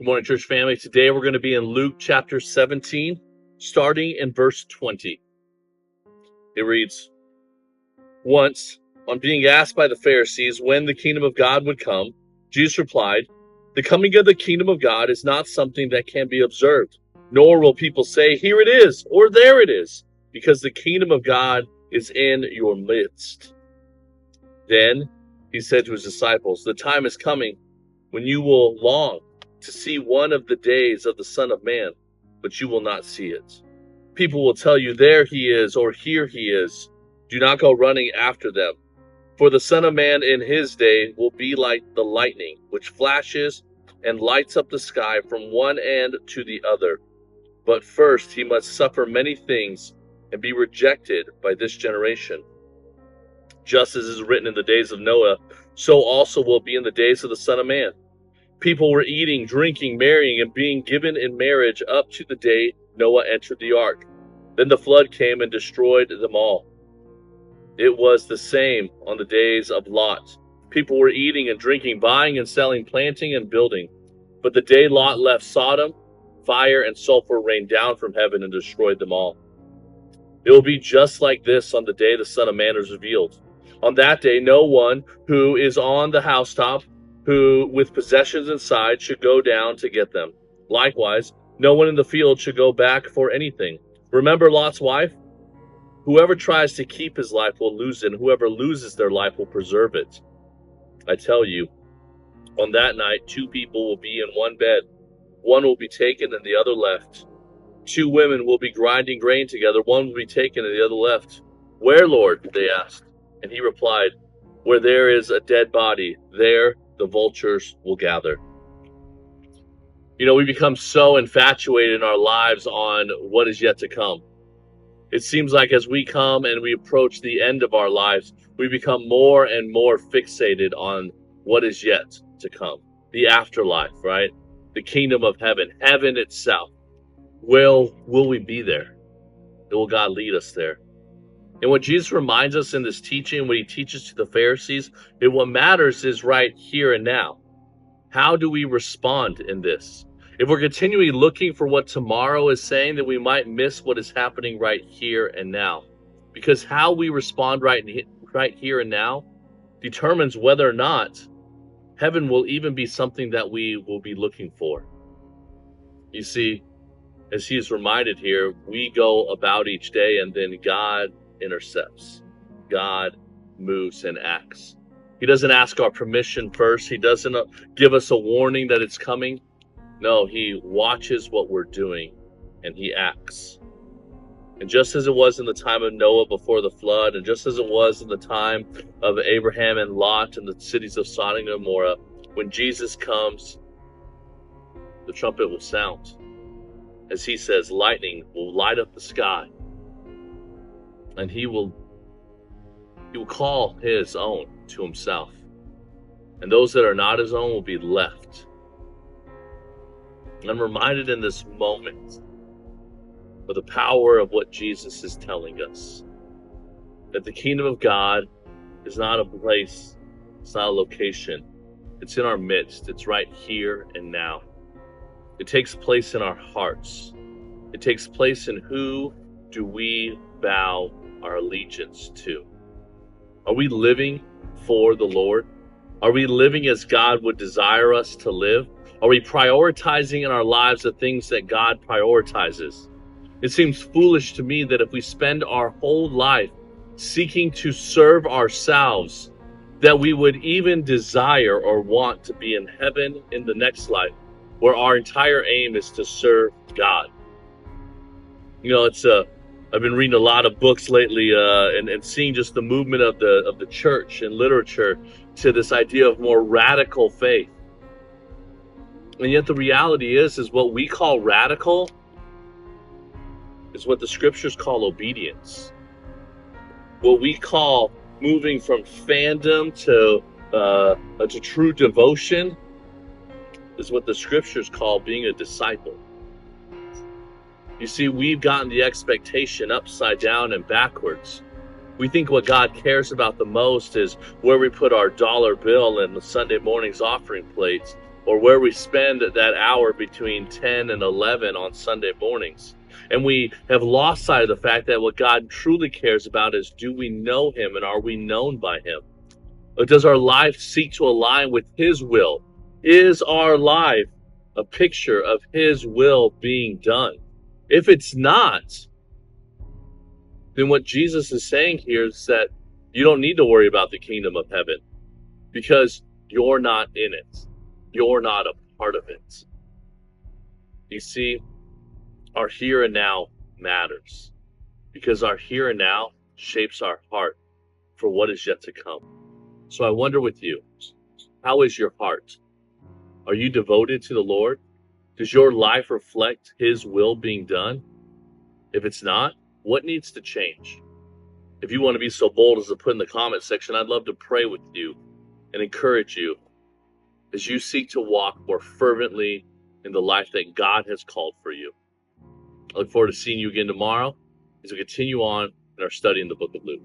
Good morning, church family. Today we're going to be in Luke chapter 17, starting in verse 20. It reads, Once, on being asked by the Pharisees when the kingdom of God would come, Jesus replied, The coming of the kingdom of God is not something that can be observed, nor will people say, Here it is, or there it is, because the kingdom of God is in your midst. Then he said to his disciples, The time is coming when you will long to see one of the days of the Son of Man, but you will not see it. People will tell you, There he is, or Here he is. Do not go running after them. For the Son of Man in his day will be like the lightning, which flashes and lights up the sky from one end to the other. But first he must suffer many things and be rejected by this generation. Just as is written in the days of Noah, so also will it be in the days of the Son of Man. People were eating, drinking, marrying, and being given in marriage up to the day Noah entered the ark. Then the flood came and destroyed them all. It was the same on the days of Lot. People were eating and drinking, buying and selling, planting and building. But the day Lot left Sodom, fire and sulfur rained down from heaven and destroyed them all. It will be just like this on the day the Son of Man is revealed. On that day, no one who is on the housetop, who with possessions inside, should go down to get them. Likewise, no one in the field should go back for anything. Remember Lot's wife? Whoever tries to keep his life will lose it, and whoever loses their life will preserve it. I tell you, on that night, two people will be in one bed. One will be taken and the other left. Two women will be grinding grain together. One will be taken and the other left. Where, Lord? They asked. And he replied, Where there is a dead body, there the vultures will gather. You know, we become so infatuated in our lives on what is yet to come. It seems like as we come and we approach the end of our lives, we become more and more fixated on what is yet to come. The afterlife, right? The kingdom of heaven, heaven itself. Will we be there? Will God lead us there? And what Jesus reminds us in this teaching, what he teaches to the Pharisees, and what matters is right here and now. How do we respond in this? If we're continually looking for what tomorrow is saying, then we might miss what is happening right here and now. Because how we respond right here and now determines whether or not heaven will even be something that we will be looking for. You see, as he is reminded here, we go about each day and then God intercepts. God moves and acts. He doesn't ask our permission first. He doesn't give us a warning that it's coming. No, he watches what we're doing and he acts. And just as it was in the time of Noah before the flood, and just as it was in the time of Abraham and Lot and the cities of Sodom and Gomorrah, when Jesus comes, the trumpet will sound. As he says, lightning will light up the sky. And he will call his own to himself. And those that are not his own will be left. And I'm reminded in this moment of the power of what Jesus is telling us. That the kingdom of God is not a place, it's not a location. It's in our midst. It's right here and now. It takes place in our hearts. It takes place in who do we bow our allegiance to. Are we living for the Lord? Are we living as God would desire us to live? Are we prioritizing in our lives the things that God prioritizes? It seems foolish to me that if we spend our whole life seeking to serve ourselves, that we would even desire or want to be in heaven in the next life, where our entire aim is to serve God. You know, I've been reading a lot of books lately and seeing just the movement of the church and literature to this idea of more radical faith. And yet the reality is what we call radical is what the scriptures call obedience. What we call moving from fandom to true devotion is what the scriptures call being a disciple. You see, we've gotten the expectation upside down and backwards. We think what God cares about the most is where we put our dollar bill and the Sunday morning's offering plates, or where we spend that hour between 10 and 11 on Sunday mornings. And we have lost sight of the fact that what God truly cares about is, do we know him and are we known by him? Or does our life seek to align with his will? Is our life a picture of his will being done? If it's not, then what Jesus is saying here is that you don't need to worry about the kingdom of heaven because you're not in it. You're not a part of it. You see, our here and now matters because our here and now shapes our heart for what is yet to come. So I wonder with you, how is your heart? Are you devoted to the Lord? Does your life reflect his will being done? If it's not, what needs to change? If you want to be so bold as to put in the comment section, I'd love to pray with you and encourage you as you seek to walk more fervently in the life that God has called for you. I look forward to seeing you again tomorrow as we continue on in our study in the book of Luke.